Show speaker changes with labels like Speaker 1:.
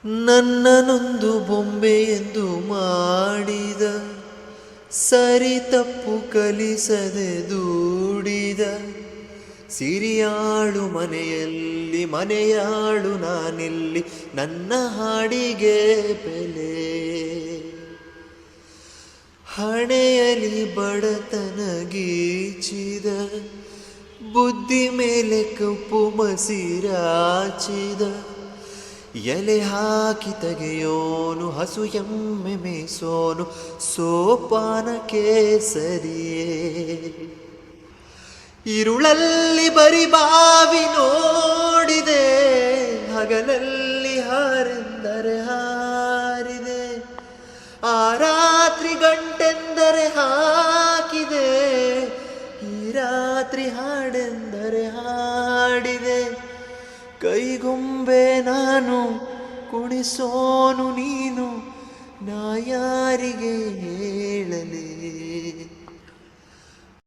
Speaker 1: ನನ್ನನೊಂದು ಬೊಂಬೆ ಎಂದು ಮಾಡಿದ, ಸರಿ ತಪ್ಪು ಕಲಿಸದೆ ದೂಡಿದ. ಸಿರಿಯಾಳು ಮನೆಯಲ್ಲಿ ಮನೆಯಾಳು ನಾನಿಲ್ಲಿ, ನನ್ನ ಹಾಡಿಗೆ ಬೆಲೆ. ಹಣೆಯಲಿ ಬಡತನ ಗೀಚಿದ, ಬುದ್ಧಿ ಮೇಲೆ ಕಪ್ಪು ಮಸಿರಾಚಿದ. ಎಲೆ ಹಾಕಿ ತೆಗೆಯೋನು ಹಸು ಎಮ್ಮೆ ಮೇಸೋನು, ಸೋಪಾನ ಕೇಸರಿಯೇ. ಇರುಳಲ್ಲಿ ಬರಿ ಬಾವಿ ನೋಡಿದೆ, ಹಗಲಲ್ಲಿ ಹಾರೆಂದರೆ ಹಾರಿದೆ. ಆ ರಾತ್ರಿ ಗಂಟೆಂದರೆ ಹಾಕಿದೆ, ಈ ರಾತ್ರಿ ಹಾಡೆಂದರೆ ಹಾಡಿದೆ. ಕೈಗೊಂಬೆ ನಾನು, ಕುಣಿಸೋನು ನೀನು, ನಾ ಯಾರಿಗೆ ಹೇಳಲಿ.